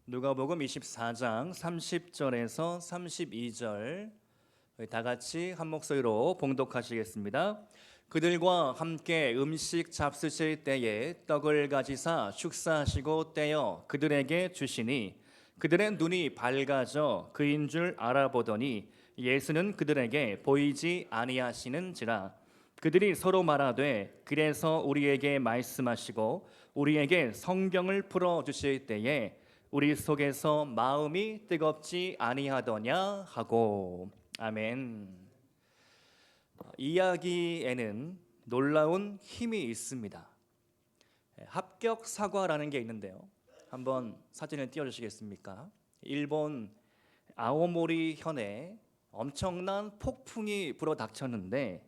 누가복음 24장 30절에서 32절 다 같이 한 목소리로 봉독하시겠습니다. 그들과 함께 음식 잡수실 때에 떡을 가지사 축사하시고 떼어 그들에게 주시니 그들의 눈이 밝아져 그인 줄 알아보더니 예수는 그들에게 보이지 아니하시는지라. 그들이 서로 말하되 그래서 우리에게 말씀하시고 우리에게 성경을 풀어 주실 때에 우리 속에서 마음이 뜨겁지 아니하더냐 하고. 아멘. 이야기에는 놀라운 힘이 있습니다. 합격 사과라는 게 있는데요. 한번 사진을 띄워주시겠습니까? 일본 아오모리 현에 엄청난 폭풍이 불어닥쳤는데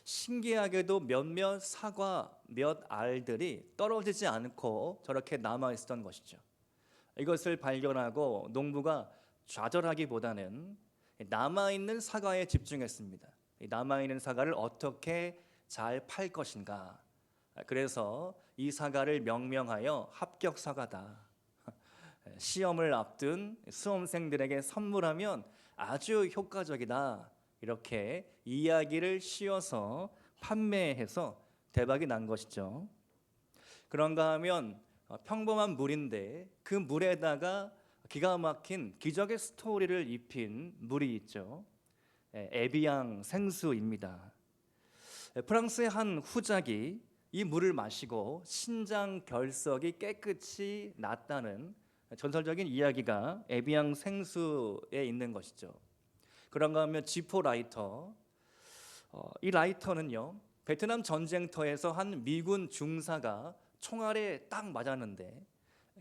신기하게도 몇몇 사과 몇 알들이 떨어지지 않고 저렇게 남아 있었던 것이죠. 이것을 발견하고 농부가 좌절하기보다는 남아있는 사과에 집중했습니다. 남아있는 사과를 어떻게 잘 팔 것인가. 그래서 이 사과를 명명하여 합격 사과다. 시험을 앞둔 수험생들에게 선물하면 아주 효과적이다. 이렇게 이야기를 씌워서 판매해서 대박이 난 것이죠. 그런가 하면 평범한 물인데 그 물에다가 기가 막힌 기적의 스토리를 입힌 물이 있죠. 에비앙 생수입니다. 프랑스의 한 후작이 이 물을 마시고 신장 결석이 깨끗이 낫다는 전설적인 이야기가 에비앙 생수에 있는 것이죠. 그런가 하면 지포 라이터, 이 라이터는요 베트남 전쟁터에서 한 미군 중사가 총알에 딱 맞았는데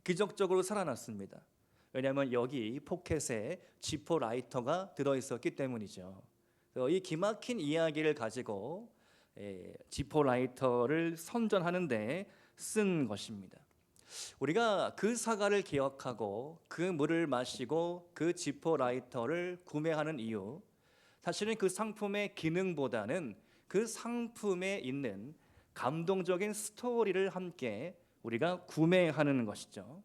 기적적으로 살아났습니다. 왜냐하면 여기 포켓에 지포 라이터가 들어있었기 때문이죠. 이 기막힌 이야기를 가지고 지포 라이터를 선전하는데 쓴 것입니다. 우리가 그 사과를 기억하고 그 물을 마시고 그 지포 라이터를 구매하는 이유, 사실은 그 상품의 기능보다는 그 상품에 있는 감동적인 스토리를 함께 우리가 구매하는 것이죠.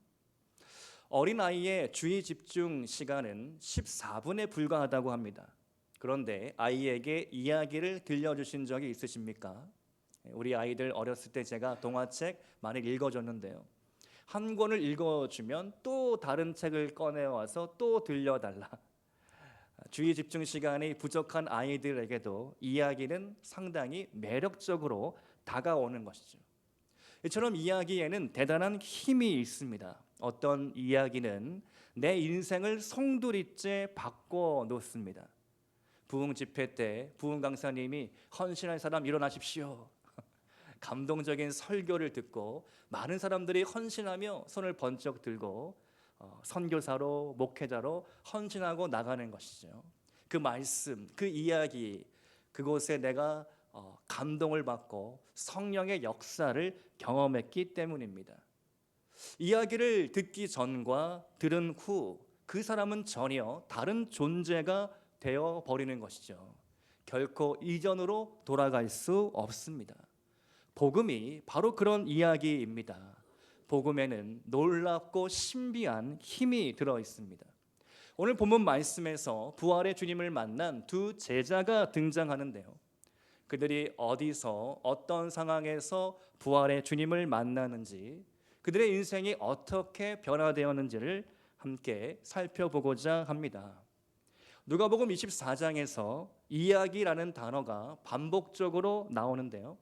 어린아이의 주의 집중 시간은 14분에 불과하다고 합니다. 그런데 아이에게 이야기를 들려주신 적이 있으십니까? 우리 아이들 어렸을 때 제가 동화책 많이 읽어줬는데요. 한 권을 읽어주면 또 다른 책을 꺼내와서 또 들려달라. 주의 집중 시간이 부족한 아이들에게도 이야기는 상당히 매력적으로 다가오는 것이죠. 이처럼 이야기에는 대단한 힘이 있습니다. 어떤 이야기는 내 인생을 송두리째 바꿔 놓습니다. 부흥 집회 때 부흥 강사님이 헌신할 사람 일어나십시오. 감동적인 설교를 듣고 많은 사람들이 헌신하며 손을 번쩍 들고 선교사로 목회자로 헌신하고 나가는 것이죠. 그 말씀, 그 이야기, 그곳에 내가 감동을 받고 성령의 역사를 경험했기 때문입니다. 이야기를 듣기 전과 들은 후 그 사람은 전혀 다른 존재가 되어 버리는 것이죠. 결코 이전으로 돌아갈 수 없습니다. 복음이 바로 그런 이야기입니다. 복음에는 놀랍고 신비한 힘이 들어 있습니다. 오늘 본문 말씀에서 부활의 주님을 만난 두 제자가 등장하는데요. 그들이 어디서 어떤 상황에서 부활의 주님을 만나는지, 그들의 인생이 어떻게 변화되었는지를 함께 살펴보고자 합니다. 누가복음 24장에서 이야기라는 단어가 반복적으로 나오는데요.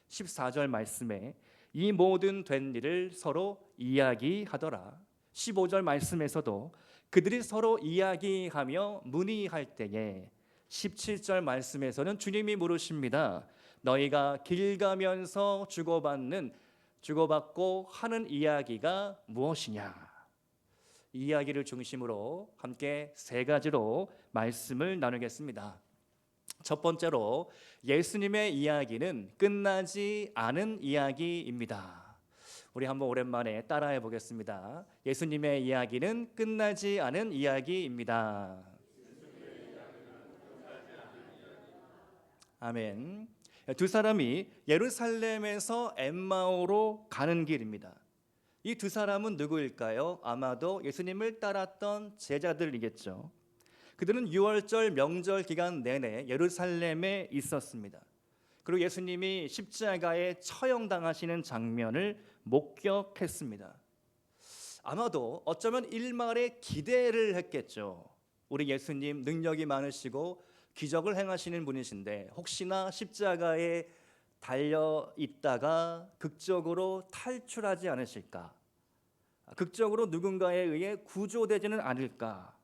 14절 말씀에 이 모든 된 일을 서로 이야기하더라. 15절 말씀에서도 그들이 서로 이야기하며 문의할 때에 17절 말씀에서는 주님이 물으십니다. 너희가 길 가면서 주고받고 하는 이야기가 무엇이냐? 이 이야기를 중심으로 함께 세 가지로 말씀을 나누겠습니다. 첫 번째로 예수님의 이야기는 끝나지 않은 이야기입니다. 우리 한번 오랜만에 따라해 보겠습니다. 예수님의 이야기는 끝나지 않은 이야기입니다. 아멘. 두 사람이 예루살렘에서 엠마오로 가는 길입니다. 이 두 사람은 누구일까요? 아마도 예수님을 따랐던 제자들이겠죠. 그들은 유월절 명절 기간 내내 예루살렘에 있었습니다. 그리고 예수님이 십자가에 처형당하시는 장면을 목격했습니다. 아마도 어쩌면 일말의 기대를 했겠죠. 우리 예수님 능력이 많으시고 기적을 행하시는 분이신데 혹시나 십자가에 달려 있다가 극적으로 탈출하지 않으실까? 극적으로 누군가에 의해 구조되지는 않을까?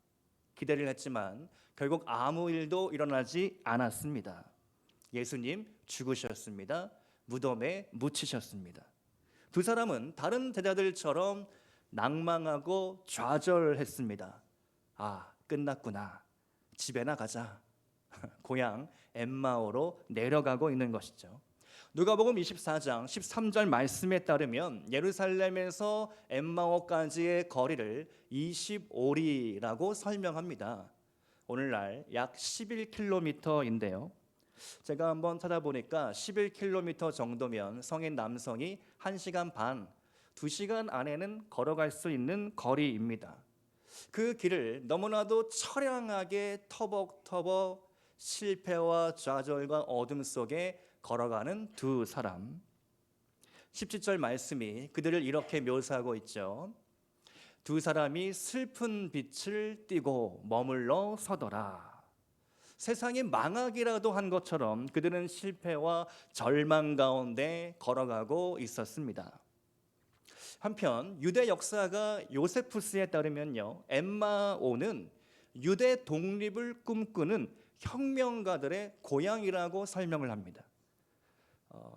기대를 했지만 결국 아무 일도 일어나지 않았습니다. 예수님 죽으셨습니다. 무덤에 묻히셨습니다. 두 사람은 다른 제자들처럼 낭망하고 좌절했습니다. 아, 끝났구나. 집에나 가자. 고향 엠마오로 내려가고 있는 것이죠. 누가복음 24장 13절 말씀에 따르면 예루살렘에서 엠마오까지의 거리를 25리라고 설명합니다. 오늘날 약 11km인데요. 제가 한번 찾아보니까 11km 정도면 성인 남성이 1시간 반, 2시간 안에는 걸어갈 수 있는 거리입니다. 그 길을 너무나도 처량하게 터벅터벅 실패와 좌절과 어둠 속에 걸어가는 두 사람. 17절 말씀이 그들을 이렇게 묘사하고 있죠. 두 사람이 슬픈 빛을 띠고 머물러 서더라. 세상이 망하기라도 한 것처럼 그들은 실패와 절망 가운데 걸어가고 있었습니다. 한편 유대 역사가 요세푸스에 따르면요, 엠마오는 유대 독립을 꿈꾸는 혁명가들의 고향이라고 설명을 합니다.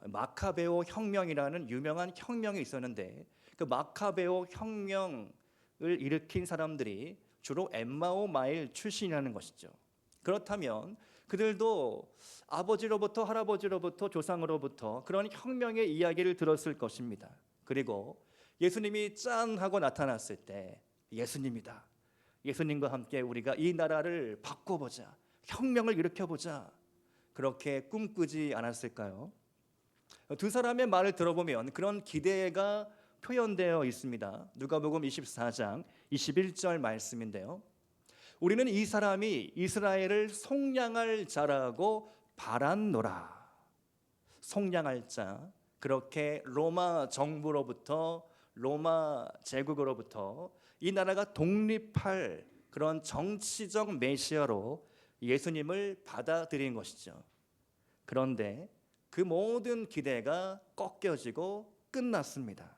마카베오 혁명이라는 유명한 혁명이 있었는데 그 마카베오 혁명을 일으킨 사람들이 주로 엠마오 마일 출신이라는 것이죠. 그렇다면 그들도 아버지로부터 할아버지로부터 조상으로부터 그런 혁명의 이야기를 들었을 것입니다. 그리고 예수님이 짠 하고 나타났을 때 예수님이다. 예수님과 함께 우리가 이 나라를 바꿔보자. 혁명을 일으켜보자. 그렇게 꿈꾸지 않았을까요? 두 사람의 말을 들어보면 그런 기대가 표현되어 있습니다. 누가복음 24장 21절 말씀인데요. 우리는 이 사람이 이스라엘을 속량할 자라고 바랐노라. 속량할 자, 그렇게 로마 정부로부터 로마 제국으로부터 이 나라가 독립할 그런 정치적 메시아로 예수님을 받아들인 것이죠. 그런데 그 모든 기대가 꺾여지고 끝났습니다.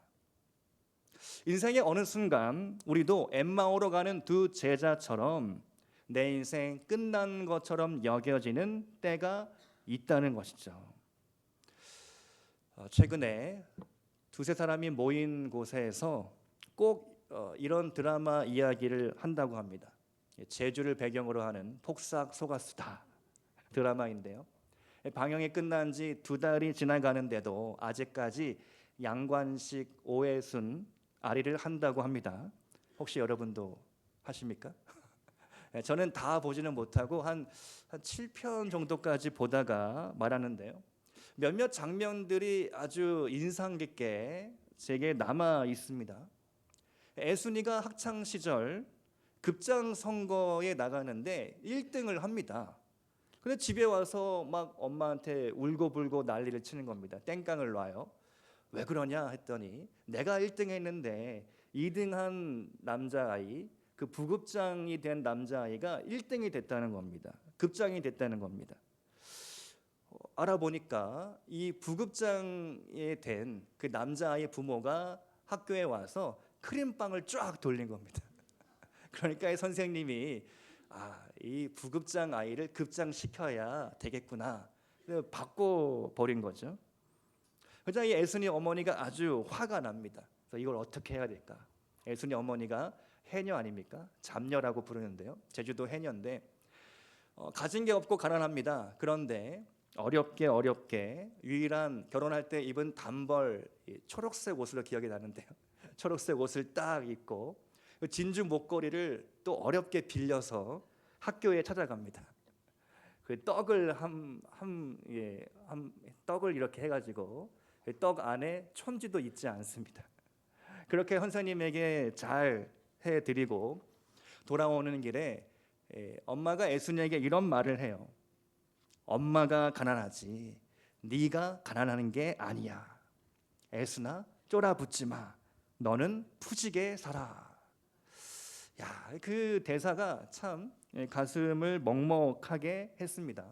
인생의 어느 순간 우리도 엠마오로 가는 두 제자처럼 내 인생 끝난 것처럼 여겨지는 때가 있다는 것이죠. 최근에 두세 사람이 모인 곳에서 꼭 이런 드라마 이야기를 한다고 합니다. 제주를 배경으로 하는 폭삭 속았수다 드라마인데요. 방영이 끝난 지 2달이 지나가는데도 아직까지 양관식, 오해순, 아리를 한다고 합니다. 혹시 여러분도 하십니까? 저는 다 보지는 못하고 한 7편 정도까지 보다가 말하는데요. 몇몇 장면들이 아주 인상 깊게 제게 남아 있습니다. 애순이가 학창 시절 급장 선거에 나가는데 1등을 합니다. 근데 집에 와서 막 엄마한테 울고불고 난리를 치는 겁니다. 땡깡을 놔요. 왜 그러냐 했더니 내가 1등 했는데 2등한 남자아이, 그 부급장이 된 남자아이가 1등이 됐다는 겁니다. 급장이 됐다는 겁니다. 알아보니까 이 부급장이 된 그 남자아이의 부모가 학교에 와서 크림빵을 쫙 돌린 겁니다. 그러니까 이 선생님이 이 부급장 아이를 급장시켜야 되겠구나. 바꿔버린 거죠. 그러자 이 애순이 어머니가 아주 화가 납니다. 그래서 이걸 어떻게 해야 될까? 애순이 어머니가 해녀 아닙니까? 잡녀라고 부르는데요. 제주도 해녀인데 가진 게 없고 가난합니다. 그런데 어렵게 유일한 결혼할 때 입은 단벌 초록색 옷으로 기억이 나는데요. 초록색 옷을 딱 입고 진주 목걸이를 또 어렵게 빌려서 학교에 찾아갑니다. 그 떡을 떡을 이렇게 해가지고 떡 안에 촌지도 있지 않습니다. 그렇게 선생님에게 잘 해드리고 돌아오는 길에 엄마가 애순이에게 이런 말을 해요. 엄마가 가난하지 네가 가난한 게 아니야. 애순아 쫄아붙지 마. 너는 푸지게 살아. 야, 그 대사가 참 가슴을 먹먹하게 했습니다.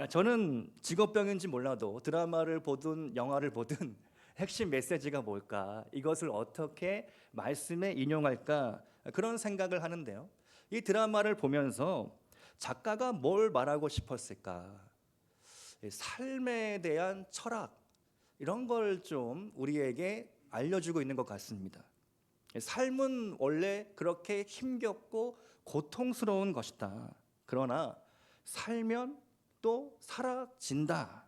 저는 직업병인지 몰라도 드라마를 보든 영화를 보든 핵심 메시지가 뭘까, 이것을 어떻게 말씀에 인용할까, 그런 생각을 하는데요. 이 드라마를 보면서 작가가 뭘 말하고 싶었을까? 삶에 대한 철학, 이런 걸 좀 우리에게 알려주고 있는 것 같습니다. 삶은 원래 그렇게 힘겹고 고통스러운 것이다. 그러나 살면 또 사라진다.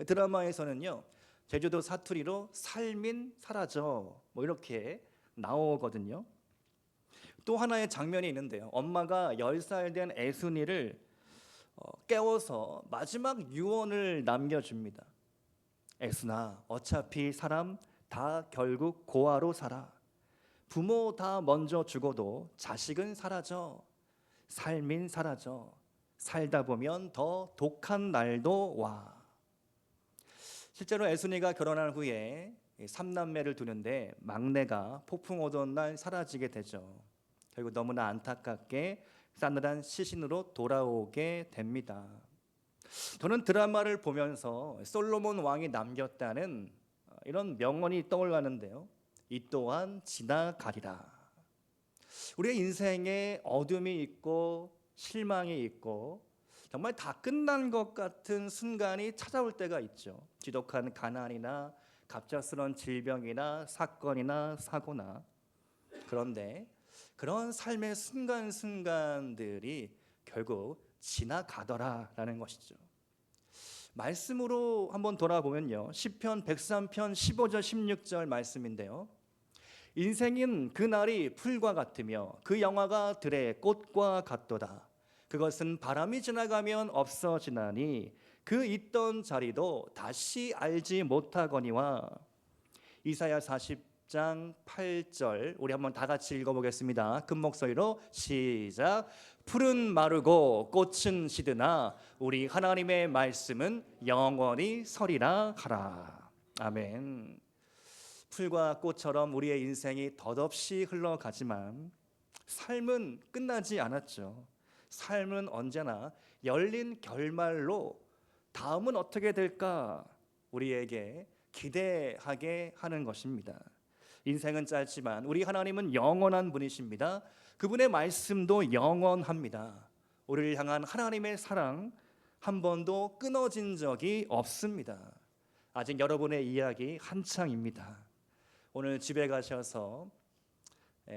드라마에서는요, 제주도 사투리로 살민 사라져 뭐 이렇게 나오거든요. 또 하나의 장면이 있는데요. 엄마가 10살 된 애순이를 깨워서 마지막 유언을 남겨줍니다. 애순아, 어차피 사람 다 결국 고아로 살아. 부모 다 먼저 죽어도 자식은 사라져. 삶인 사라져. 살다 보면 더 독한 날도 와. 실제로 애순이가 결혼한 후에 3남매를 두는데 막내가 폭풍 오던 날 사라지게 되죠. 결국 너무나 안타깝게 싸늘한 시신으로 돌아오게 됩니다. 저는 드라마를 보면서 솔로몬 왕이 남겼다는 이런 명언이 떠올랐는데요. 이 또한 지나가리라. 우리의 인생에 어둠이 있고 실망이 있고 정말 다 끝난 것 같은 순간이 찾아올 때가 있죠. 지독한 가난이나 갑작스러운 질병이나 사건이나 사고나. 그런데 그런 삶의 순간순간들이 결국 지나가더라라는 것이죠. 말씀으로 한번 돌아보면요, 시편 103편 15절 16절 말씀인데요. 인생인 그날이 풀과 같으며 그 영화가 들의 꽃과 같도다. 그것은 바람이 지나가면 없어지나니 그 있던 자리도 다시 알지 못하거니와. 이사야 40장 8절 우리 한번 다 같이 읽어보겠습니다. 큰 목소리로 시작. 풀은 마르고 꽃은 시드나 우리 하나님의 말씀은 영원히 서리라 하라. 아멘. 풀과 꽃처럼 우리의 인생이 덧없이 흘러가지만 삶은 끝나지 않았죠. 삶은 언제나 열린 결말로 다음은 어떻게 될까 우리에게 기대하게 하는 것입니다. 인생은 짧지만 우리 하나님은 영원한 분이십니다. 그분의 말씀도 영원합니다. 우리를 향한 하나님의 사랑 한 번도 끊어진 적이 없습니다. 아직 여러분의 이야기 한창입니다. 오늘 집에 가셔서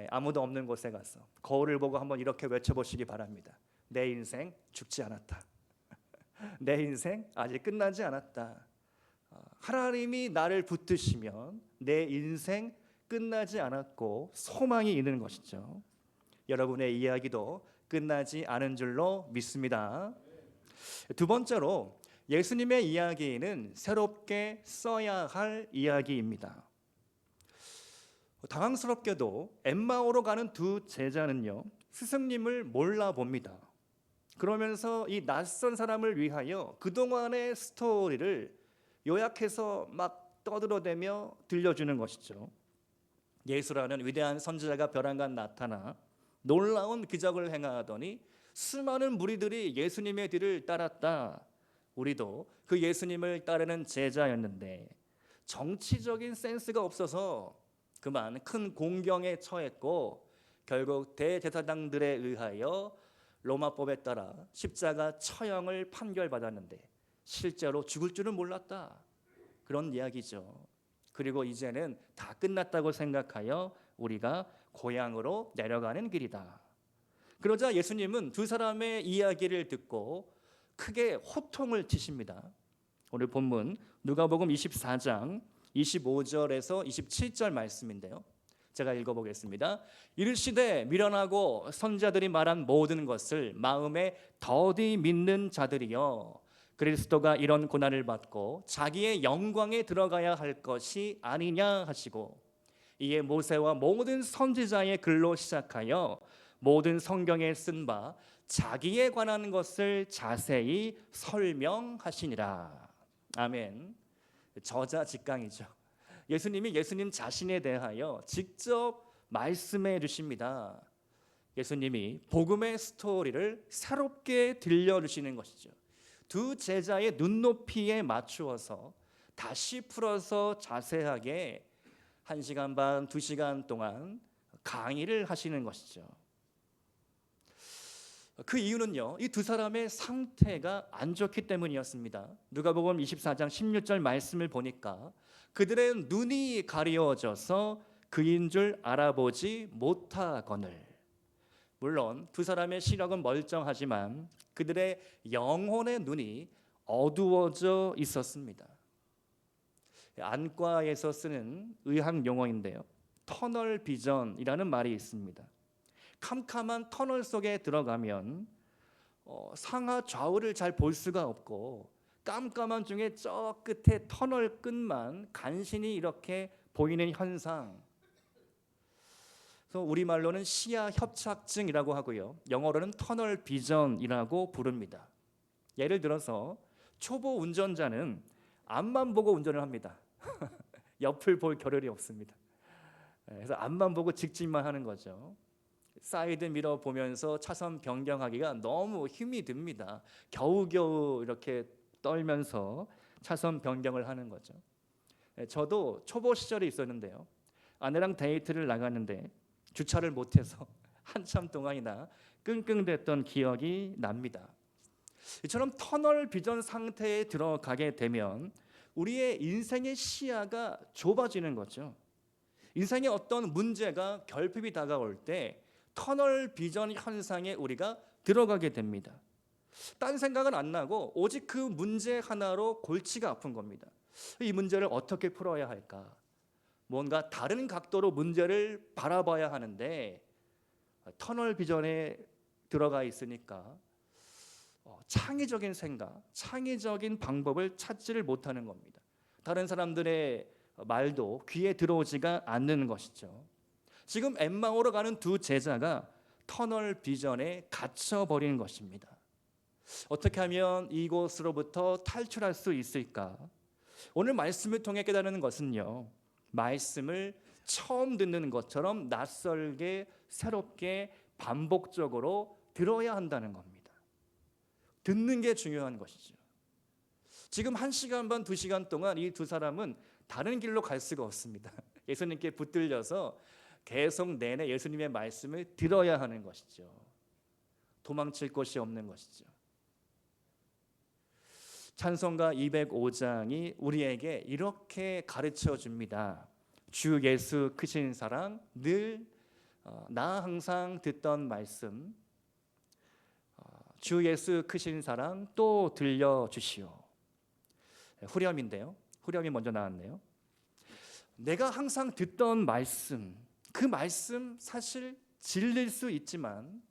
아무도 없는 곳에 가서 거울을 보고 한번 이렇게 외쳐보시기 바랍니다. 내 인생 죽지 않았다. 내 인생 아직 끝나지 않았다. 하나님이 나를 붙드시면 내 인생 끝나지 않았고 소망이 있는 것이죠. 여러분의 이야기도 끝나지 않은 줄로 믿습니다. 두 번째로 예수님의 이야기는 새롭게 써야 할 이야기입니다. 당황스럽게도 엠마오로 가는 두 제자는요, 스승님을 몰라봅니다. 그러면서 이 낯선 사람을 위하여 그동안의 스토리를 요약해서 막 떠들어대며 들려주는 것이죠. 예수라는 위대한 선지자가 벼랑간 나타나 놀라운 기적을 행하더니 수많은 무리들이 예수님의 뒤를 따랐다. 우리도 그 예수님을 따르는 제자였는데 정치적인 센스가 없어서 그만 큰 공경에 처했고 결국 대제사장들에 의하여 로마법에 따라 십자가 처형을 판결받았는데 실제로 죽을 줄은 몰랐다. 그런 이야기죠. 그리고 이제는 다 끝났다고 생각하여 우리가 고향으로 내려가는 길이다. 그러자 예수님은 두 사람의 이야기를 듣고 크게 호통을 치십니다. 오늘 본문 누가복음 24장 25절에서 27절 말씀인데요. 제가 읽어보겠습니다. 이르시되 미련하고 선자들이 말한 모든 것을 마음에 더디 믿는 자들이여, 그리스도가 이런 고난을 받고 자기의 영광에 들어가야 할 것이 아니냐 하시고 이에 모세와 모든 선지자의 글로 시작하여 모든 성경에 쓴 바 자기에 관한 것을 자세히 설명하시니라. 아멘. 저자직강이죠. 예수님이 예수님 자신에 대하여 직접 말씀해 주십니다. 예수님이 복음의 스토리를 새롭게 들려주시는 것이죠. 두 제자의 눈높이에 맞추어서 다시 풀어서 자세하게 1시간 반, 2시간 동안 강의를 하시는 것이죠. 그 이유는요, 이 두 사람의 상태가 안 좋기 때문이었습니다. 누가복음 24장 16절 말씀을 보니까 그들의 눈이 가려져서 그인 줄 알아보지 못하거늘. 물론 두 사람의 시력은 멀쩡하지만 그들의 영혼의 눈이 어두워져 있었습니다. 안과에서 쓰는 의학 용어인데요, 터널 비전이라는 말이 있습니다. 캄캄한 터널 속에 들어가면 상하 좌우를 잘 볼 수가 없고 깜깜한 중에 저 끝에 터널 끝만 간신히 이렇게 보이는 현상, 그래서 우리말로는 시야 협착증이라고 하고요, 영어로는 터널 비전이라고 부릅니다. 예를 들어서 초보 운전자는 앞만 보고 운전을 합니다. 옆을 볼 겨를이 없습니다. 그래서 앞만 보고 직진만 하는 거죠. 사이드 미러 보면서 차선 변경하기가 너무 힘이 듭니다. 겨우겨우 이렇게 떨면서 차선 변경을 하는 거죠. 저도 초보 시절이 있었는데요, 아내랑 데이트를 나갔는데 주차를 못해서 한참 동안이나 끙끙댔던 기억이 납니다. 이처럼 터널 비전 상태에 들어가게 되면 우리의 인생의 시야가 좁아지는 거죠. 인생의 어떤 문제가 결핍이 다가올 때 터널 비전 현상에 우리가 들어가게 됩니다. 딴 생각은 안 나고 오직 그 문제 하나로 골치가 아픈 겁니다. 이 문제를 어떻게 풀어야 할까? 뭔가 다른 각도로 문제를 바라봐야 하는데 터널 비전에 들어가 있으니까 창의적인 생각, 창의적인 방법을 찾지를 못하는 겁니다. 다른 사람들의 말도 귀에 들어오지가 않는 것이죠. 지금 엠마오로 가는 두 제자가 터널 비전에 갇혀버린 것입니다. 어떻게 하면 이곳으로부터 탈출할 수 있을까? 오늘 말씀을 통해 깨달는 것은요, 말씀을 처음 듣는 것처럼 낯설게 새롭게 반복적으로 들어야 한다는 겁니다. 듣는 게 중요한 것이죠. 지금 1시간 반, 2시간 동안 이 두 사람은 다른 길로 갈 수가 없습니다. 예수님께 붙들려서 계속 내내 예수님의 말씀을 들어야 하는 것이죠. 도망칠 곳이 없는 것이죠. 찬송가 205장이 우리에게 이렇게 가르쳐 줍니다. 주 예수 크신 사랑, 늘 나 항상 듣던 말씀, 주 예수 크신 사랑 또 들려주시오. 후렴인데요, 후렴이 먼저 나왔네요. 내가 항상 듣던 말씀, 그 말씀 사실 질릴 수 있지만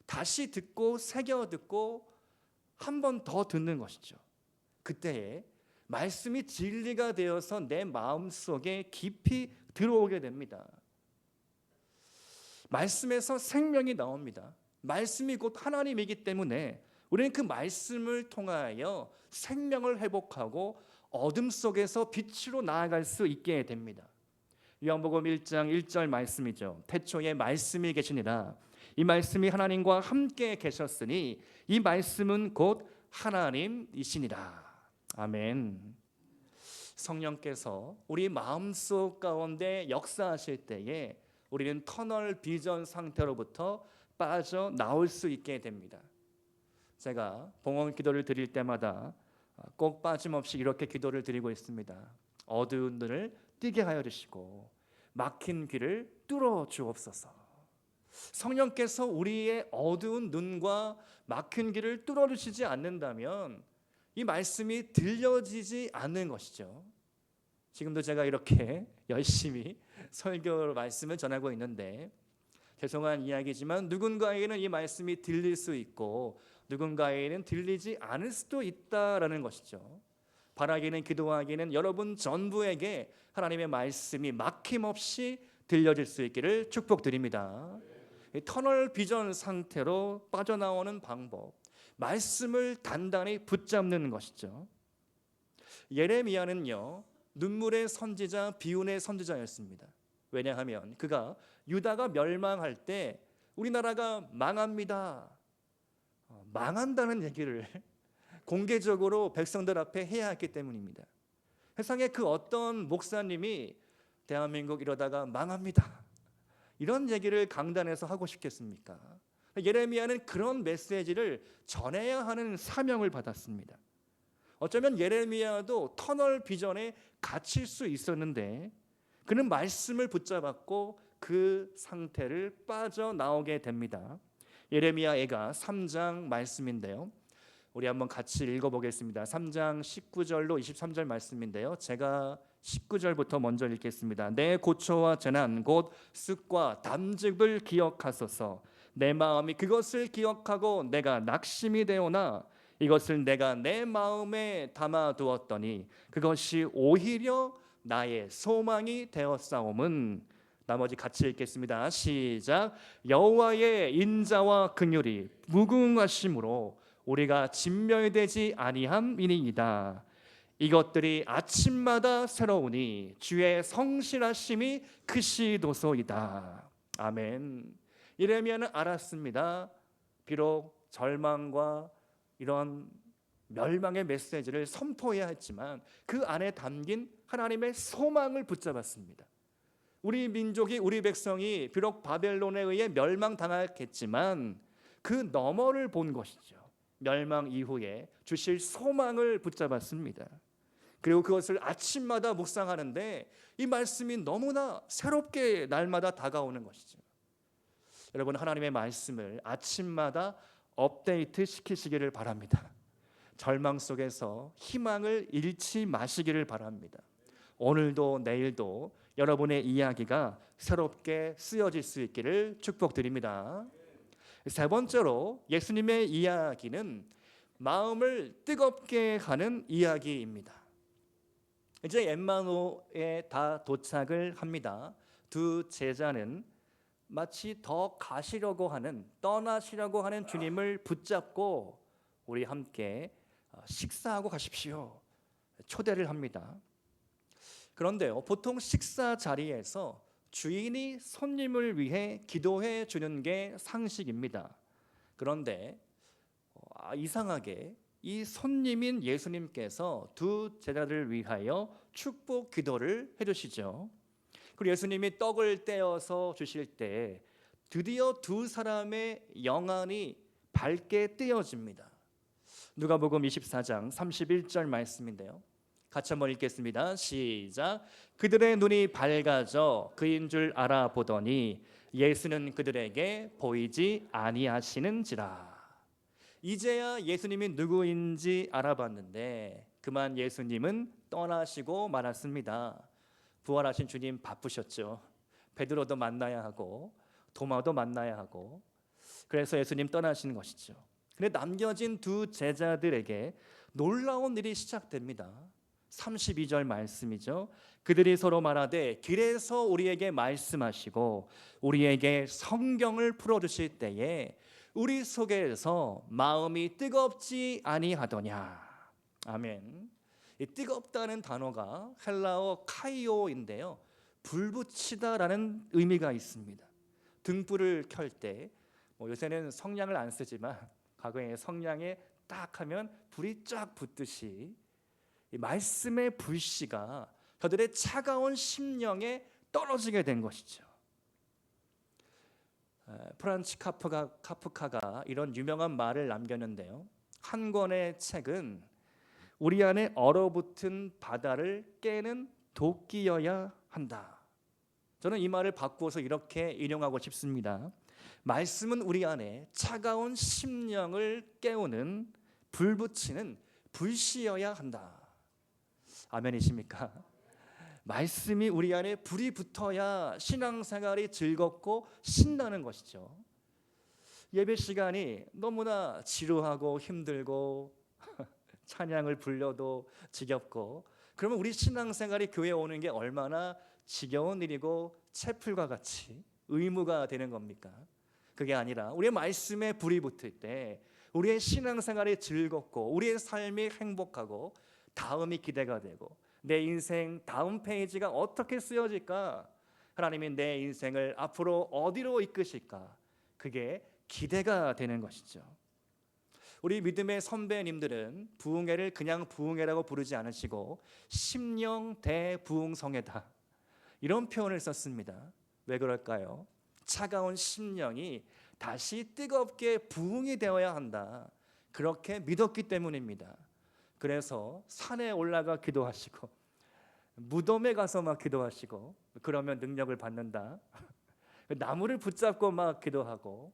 다시 듣고 새겨 듣고 한 번 더 듣는 것이죠. 그때에 말씀이 진리가 되어서 내 마음속에 깊이 들어오게 됩니다. 말씀에서 생명이 나옵니다. 말씀이 곧 하나님이기 때문에 우리는 그 말씀을 통하여 생명을 회복하고 어둠 속에서 빛으로 나아갈 수 있게 됩니다. 요한복음 1장 1절 말씀이죠. 태초에 말씀이 계시니라. 이 말씀이 하나님과 함께 계셨으니 이 말씀은 곧 하나님이시니라. 아멘. 성령께서 우리 마음속 가운데 역사하실 때에 우리는 터널 비전 상태로부터 빠져나올 수 있게 됩니다. 제가 봉헌 기도를 드릴 때마다 꼭 빠짐없이 이렇게 기도를 드리고 있습니다. 어두운 눈을 뜨게 하여 주시고 막힌 귀를 뚫어 주옵소서. 성령께서 우리의 어두운 눈과 막힌 귀를 뚫어 주시지 않는다면 이 말씀이 들려지지 않는 것이죠. 지금도 제가 이렇게 열심히 설교 말씀을 전하고 있는데 죄송한 이야기지만 누군가에게는 이 말씀이 들릴 수 있고 누군가에게는 들리지 않을 수도 있다라는 것이죠. 바라기는 기도하기는 여러분 전부에게 하나님의 말씀이 막힘없이 들려질 수 있기를 축복드립니다. 이 터널 비전 상태로 빠져나오는 방법, 말씀을 단단히 붙잡는 것이죠. 예레미야는요, 눈물의 선지자, 비운의 선지자였습니다. 왜냐하면 그가 유다가 멸망할 때 우리나라가 망합니다, 망한다는 얘기를 공개적으로 백성들 앞에 해야 했기 때문입니다. 세상에 그 어떤 목사님이 대한민국 이러다가 망합니다, 이런 얘기를 강단에서 하고 싶겠습니까? 예레미야는 그런 메시지를 전해야 하는 사명을 받았습니다. 어쩌면 예레미야도 터널 비전에 갇힐 수 있었는데 그는 말씀을 붙잡았고 그 상태를 빠져나오게 됩니다. 예레미야애가 3장 말씀인데요, 우리 한번 같이 읽어보겠습니다. 3장 19절로 23절 말씀인데요, 제가 19절부터 먼저 읽겠습니다. 내 고초와 재난 곧 쓱과 담즙을 기억하소서. 내 마음이 그것을 기억하고 내가 낙심이 되오나 이것을 내가 내 마음에 담아두었더니 그것이 오히려 나의 소망이 되었사옴은. 나머지 같이 읽겠습니다. 시작. 여호와의 인자와 긍휼이 무궁하심으로 우리가 진멸되지 아니함이니이다. 이것들이 아침마다 새로우니 주의 성실하심이 크시도소이다. 아멘. 예레미야는 알았습니다. 비록 절망과 이런 멸망의 메시지를 선포해야 했지만 그 안에 담긴 하나님의 소망을 붙잡았습니다. 우리 민족이, 우리 백성이 비록 바벨론에 의해 멸망당하겠지만 그 너머를 본 것이죠. 멸망 이후에 주실 소망을 붙잡았습니다. 그리고 그것을 아침마다 묵상하는데 이 말씀이 너무나 새롭게 날마다 다가오는 것이죠. 여러분, 하나님의 말씀을 아침마다 업데이트 시키시기를 바랍니다. 절망 속에서 희망을 잃지 마시기를 바랍니다. 오늘도 내일도 여러분의 이야기가 새롭게 쓰여질 수 있기를 축복드립니다. 세 번째로 예수님의 이야기는 마음을 뜨겁게 하는 이야기입니다. 이제 엠마오에 다 도착을 합니다. 두 제자는 마치 더 가시려고 하는, 떠나시려고 하는 주님을 붙잡고 우리 함께 식사하고 가십시오, 초대를 합니다. 그런데요, 보통 식사 자리에서 주인이 손님을 위해 기도해 주는 게 상식입니다. 그런데 이상하게 이 손님인 예수님께서 두 제자들을 위하여 축복 기도를 해주시죠. 그리고 예수님이 떡을 떼어서 주실 때 드디어 두 사람의 영안이 밝게 떼어집니다. 누가복음 24장 31절 말씀인데요, 같이 한번 읽겠습니다. 시작. 그들의 눈이 밝아져 그인 줄 알아보더니 예수는 그들에게 보이지 아니하시는지라. 이제야 예수님이 누구인지 알아봤는데 그만 예수님은 떠나시고 말았습니다. 부활하신 주님 바쁘셨죠. 베드로도 만나야 하고 도마도 만나야 하고, 그래서 예수님 떠나시는 것이죠. 근데 남겨진 두 제자들에게 놀라운 일이 시작됩니다. 32절 말씀이죠. 그들이 서로 말하되 길에서 우리에게 말씀하시고 우리에게 성경을 풀어주실 때에 우리 속에서 마음이 뜨겁지 아니하더냐. 아멘. 이 뜨겁다는 단어가 헬라어 카이오인데요, 불붙이다라는 의미가 있습니다. 등불을 켤 때 요새는 성냥을 안 쓰지만 과거에 성냥에 딱 하면 불이 쫙 붙듯이 이 말씀의 불씨가 저들의 차가운 심령에 떨어지게 된 것이죠. 프란츠 카프카가 이런 유명한 말을 남겼는데요, 한 권의 책은 우리 안에 얼어붙은 바다를 깨는 도끼여야 한다. 저는 이 말을 바꾸어서 이렇게 인용하고 싶습니다. 말씀은 우리 안에 차가운 심령을 깨우는, 불붙이는 불씨여야 한다. 아멘이십니까? 말씀이 우리 안에 불이 붙어야 신앙생활이 즐겁고 신나는 것이죠. 예배 시간이 너무나 지루하고 힘들고 찬양을 불려도 지겹고, 그러면 우리 신앙생활이 교회에 오는 게 얼마나 지겨운 일이고 채플과 같이 의무가 되는 겁니까? 그게 아니라 우리의 말씀에 불이 붙을 때 우리의 신앙생활이 즐겁고 우리의 삶이 행복하고 다음이 기대가 되고 내 인생 다음 페이지가 어떻게 쓰여질까? 하나님이 내 인생을 앞으로 어디로 이끄실까? 그게 기대가 되는 것이죠. 우리 믿음의 선배님들은 부흥회를 그냥 부흥회라고 부르지 않으시고 심령 대부흥성회다 이런 표현을 썼습니다. 왜 그럴까요? 차가운 심령이 다시 뜨겁게 부흥이 되어야 한다. 그렇게 믿었기 때문입니다. 그래서 산에 올라가 기도하시고 무덤에 가서 막 기도하시고 그러면 능력을 받는다. 나무를 붙잡고 막 기도하고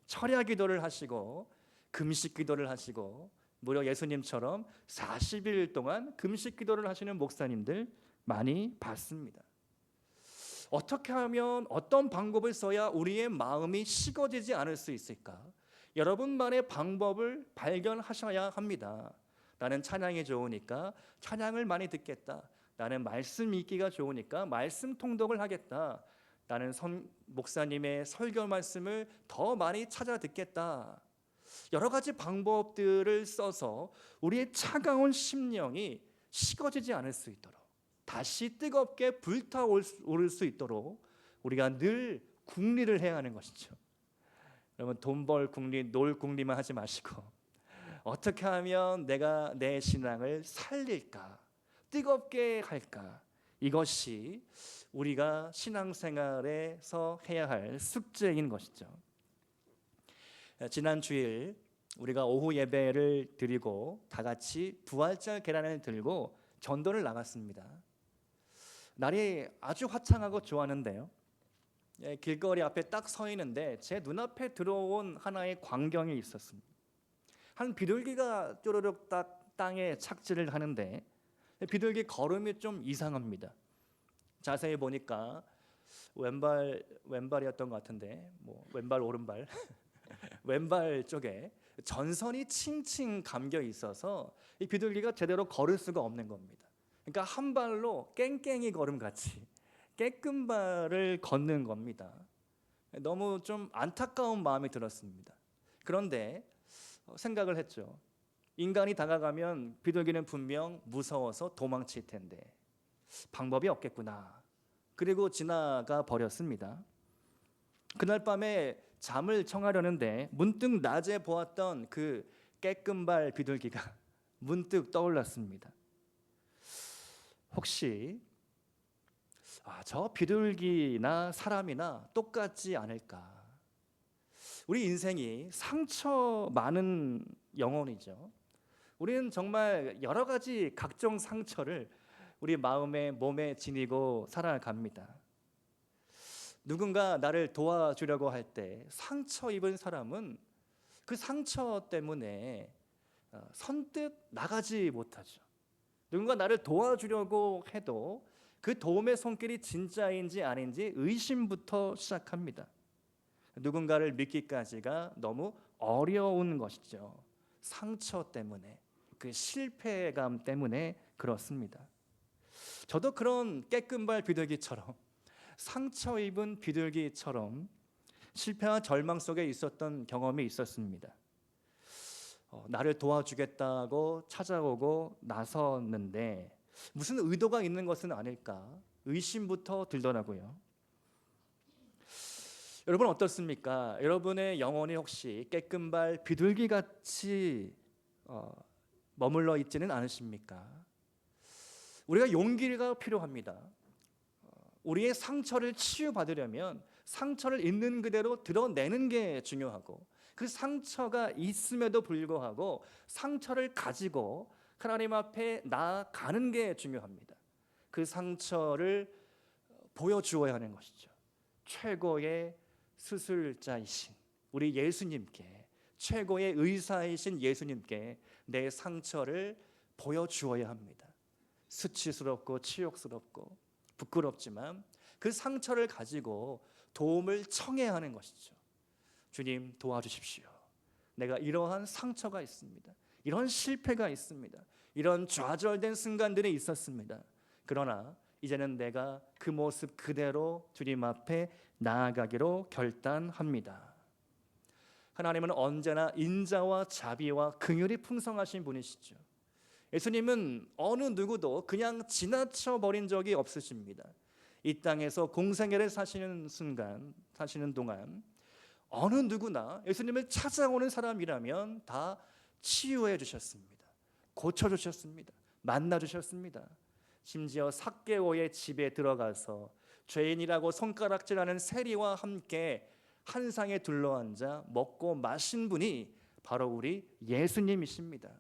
철야 기도를 하시고 금식 기도를 하시고 무려 예수님처럼 40일 동안 금식 기도를 하시는 목사님들 많이 봤습니다. 어떻게 하면 어떤 방법을 써야 우리의 마음이 식어지지 않을 수 있을까? 여러분만의 방법을 발견하셔야 합니다. 나는 찬양이 좋으니까 찬양을 많이 듣겠다. 나는 말씀 읽기가 좋으니까 말씀 통독을 하겠다. 나는 목사님의 설교 말씀을 더 많이 찾아 듣겠다. 여러 가지 방법들을 써서 우리의 차가운 심령이 식어지지 않을 수 있도록 다시 뜨겁게 불타오를 수 있도록 우리가 늘 궁리를 해야 하는 것이죠. 여러분 돈 벌 궁리, 놀 궁리만 하지 마시고 어떻게 하면 내가 내 신앙을 살릴까, 뜨겁게 할까, 이것이 우리가 신앙생활에서 해야 할 숙제인 것이죠. 지난 주일 우리가 오후 예배를 드리고 다 같이 부활절 계란을 들고 전도를 나갔습니다. 날이 아주 화창하고 좋았는데요. 길거리 앞에 딱 서 있는데 제 눈앞에 들어온 하나의 광경이 있었습니다. 한 비둘기가 쪼르륵 딱 땅에 착지를 하는데 비둘기 걸음이 좀 이상합니다. 자세히 보니까 왼발이었던 것 같은데 왼발 오른발 왼발 쪽에 전선이 칭칭 감겨 있어서 이 비둘기가 제대로 걸을 수가 없는 겁니다. 그러니까 한 발로 깽깽이 걸음같이 깨끗발을 걷는 겁니다. 너무 좀 안타까운 마음이 들었습니다. 그런데 생각을 했죠. 인간이 다가가면 비둘기는 분명 무서워서 도망칠 텐데 방법이 없겠구나. 그리고 지나가 버렸습니다. 그날 밤에 잠을 청하려는데 문득 낮에 보았던 그 깨끗발 비둘기가 문득 떠올랐습니다. 혹시 저 비둘기나 사람이나 똑같지 않을까? 우리 인생이 상처 많은 영혼이죠. 우리는 정말 여러 가지 각종 상처를 우리 마음에 몸에 지니고 살아갑니다. 누군가 나를 도와주려고 할 때 상처 입은 사람은 그 상처 때문에 선뜻 나가지 못하죠. 누군가 나를 도와주려고 해도 그 도움의 손길이 진짜인지 아닌지 의심부터 시작합니다. 누군가를 믿기까지가 너무 어려운 것이죠. 상처 때문에, 그 실패감 때문에 그렇습니다. 저도 그런 깨끗발 비둘기처럼 상처 입은 비둘기처럼 실패와 절망 속에 있었던 경험이 있었습니다. 나를 도와주겠다고 찾아오고 나섰는데 무슨 의도가 있는 것은 아닐까 의심부터 들더라고요. 여러분 어떻습니까? 여러분의 영혼이 혹시 깨끗발 비둘기같이 머물러 있지는 않으십니까? 우리가 용기가 필요합니다. 우리의 상처를 치유받으려면 상처를 있는 그대로 드러내는 게 중요하고 그 상처가 있음에도 불구하고 상처를 가지고 하나님 앞에 나아가는 게 중요합니다. 그 상처를 보여주어야 하는 것이죠. 최고의 수술자이신 우리 예수님께, 최고의 의사이신 예수님께 내 상처를 보여주어야 합니다. 수치스럽고 치욕스럽고 부끄럽지만 그 상처를 가지고 도움을 청해야 하는 것이죠. 주님 도와주십시오. 내가 이러한 상처가 있습니다. 이런 실패가 있습니다. 이런 좌절된 순간들이 있었습니다. 그러나 이제는 내가 그 모습 그대로 주님 앞에 나아가기로 결단합니다. 하나님은 언제나 인자와 자비와 긍휼이 풍성하신 분이시죠. 예수님은 어느 누구도 그냥 지나쳐 버린 적이 없으십니다. 이 땅에서 공생애를 사시는 동안 어느 누구나 예수님을 찾아오는 사람이라면 다 치유해 주셨습니다. 고쳐 주셨습니다. 만나 주셨습니다. 심지어 삭개오의 집에 들어가서 죄인이라고 손가락질하는 세리와 함께 한 상에 둘러앉아 먹고 마신 분이 바로 우리 예수님이십니다.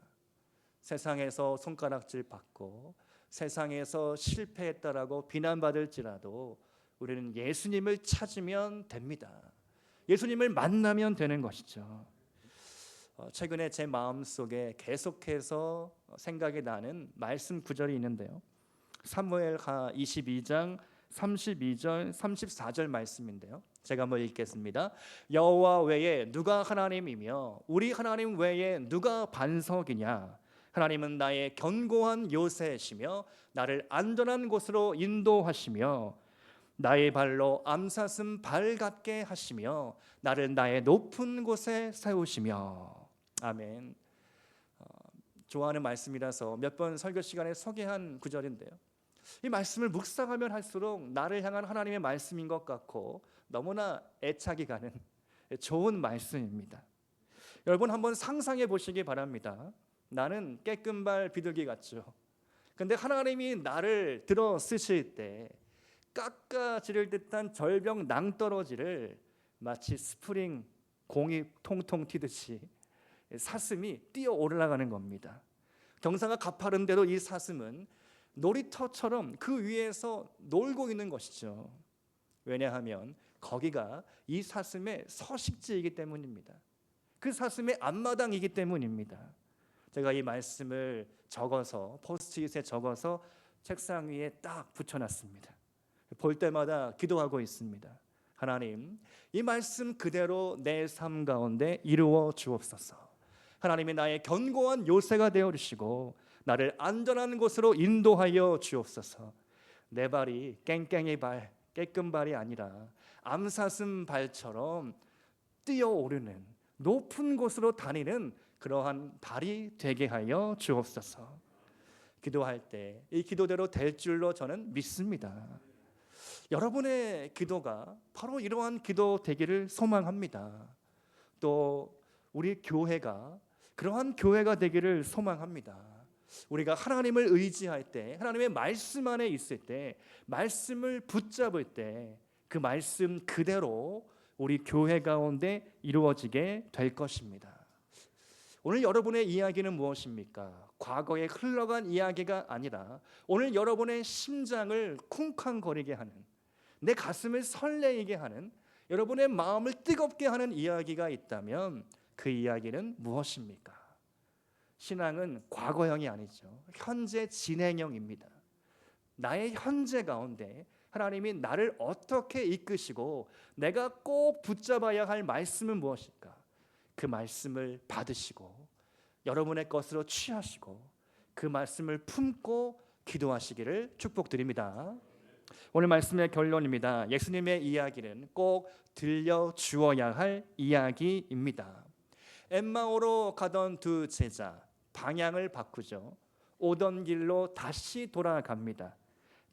세상에서 손가락질 받고 세상에서 실패했다라고 비난받을지라도 우리는 예수님을 찾으면 됩니다. 예수님을 만나면 되는 것이죠. 최근에 제 마음속에 계속해서 생각이 나는 말씀 구절이 있는데요. 사무엘하 22장 32절 34절 말씀인데요. 제가 한번 읽겠습니다. 여호와 외에 누가 하나님이며 우리 하나님 외에 누가 반석이냐. 하나님은 나의 견고한 요새이시며 나를 안전한 곳으로 인도하시며 나의 발로 암사슴 발 같게 하시며 나를 나의 높은 곳에 세우시며. 아멘. 좋아하는 말씀이라서 몇 번 설교 시간에 소개한 구절인데요. 이 말씀을 묵상하면 할수록 나를 향한 하나님의 말씀인 것 같고 너무나 애착이 가는 좋은 말씀입니다. 여러분 한번 상상해 보시기 바랍니다. 나는 깨끗발 비둘기 같죠. 근데 하나님이 나를 들어 쓰실 때 깎아지를 듯한 절벽 낭떠러지를 마치 스프링 공이 통통 튀듯이 사슴이 뛰어 올라가는 겁니다. 경사가 가파른데도 이 사슴은 놀이터처럼 그 위에서 놀고 있는 것이죠. 왜냐하면 거기가 이 사슴의 서식지이기 때문입니다. 그 사슴의 앞마당이기 때문입니다. 제가 이 말씀을 적어서 포스트잇에 적어서 책상 위에 딱 붙여놨습니다. 볼 때마다 기도하고 있습니다. 하나님, 이 말씀 그대로 내 삶 가운데 이루어 주옵소서. 하나님이 나의 견고한 요새가 되어 주시고 나를 안전한 곳으로 인도하여 주옵소서. 내 발이 깽깽이 발, 깨끗 발이 아니라 암사슴 발처럼 뛰어오르는 높은 곳으로 다니는 그러한 발이 되게 하여 주옵소서. 기도할 때 이 기도대로 될 줄로 저는 믿습니다. 여러분의 기도가 바로 이러한 기도 되기를 소망합니다. 또 우리 교회가 그러한 교회가 되기를 소망합니다. 우리가 하나님을 의지할 때, 하나님의 말씀 안에 있을 때, 말씀을 붙잡을 때 그 말씀 그대로 우리 교회 가운데 이루어지게 될 것입니다. 오늘 여러분의 이야기는 무엇입니까? 과거에 흘러간 이야기가 아니라 오늘 여러분의 심장을 쿵쾅거리게 하는, 내 가슴을 설레이게 하는, 여러분의 마음을 뜨겁게 하는 이야기가 있다면 그 이야기는 무엇입니까? 신앙은 과거형이 아니죠. 현재 진행형입니다. 나의 현재 가운데 하나님이 나를 어떻게 이끄시고 내가 꼭 붙잡아야 할 말씀은 무엇일까? 그 말씀을 받으시고 여러분의 것으로 취하시고 그 말씀을 품고 기도하시기를 축복드립니다. 오늘 말씀의 결론입니다. 예수님의 이야기는 꼭 들려주어야 할 이야기입니다. 엠마오로 가던 두 제자, 방향을 바꾸죠. 오던 길로 다시 돌아갑니다.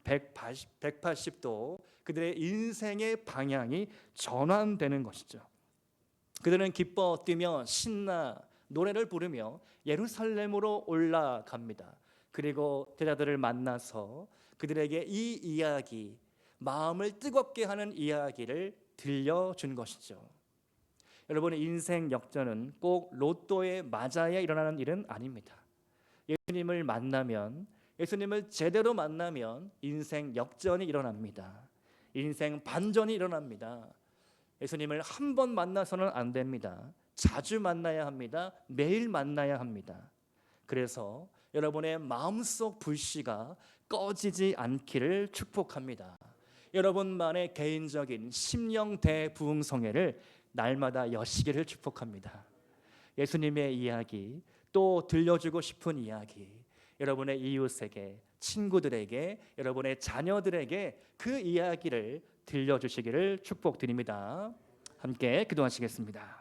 180도 그들의 인생의 방향이 전환되는 것이죠. 그들은 기뻐 뛰며 신나 노래를 부르며 예루살렘으로 올라갑니다. 그리고 제자들을 만나서 그들에게 이 이야기, 마음을 뜨겁게 하는 이야기를 들려준 것이죠. 여러분의 인생 역전은 꼭 로또에 맞아야 일어나는 일은 아닙니다. 예수님을 만나면, 예수님을 제대로 만나면 인생 역전이 일어납니다. 인생 반전이 일어납니다. 예수님을 한 번 만나서는 안 됩니다. 자주 만나야 합니다. 매일 만나야 합니다. 그래서 여러분의 마음속 불씨가 꺼지지 않기를 축복합니다. 여러분만의 개인적인 심령 대부흥성회를 날마다 여시기를 축복합니다. 예수님의 이야기, 또 들려주고 싶은 이야기, 여러분의 이웃에게, 친구들에게, 여러분의 자녀들에게 그 이야기를 들려주시기를 축복드립니다. 함께 기도하시겠습니다.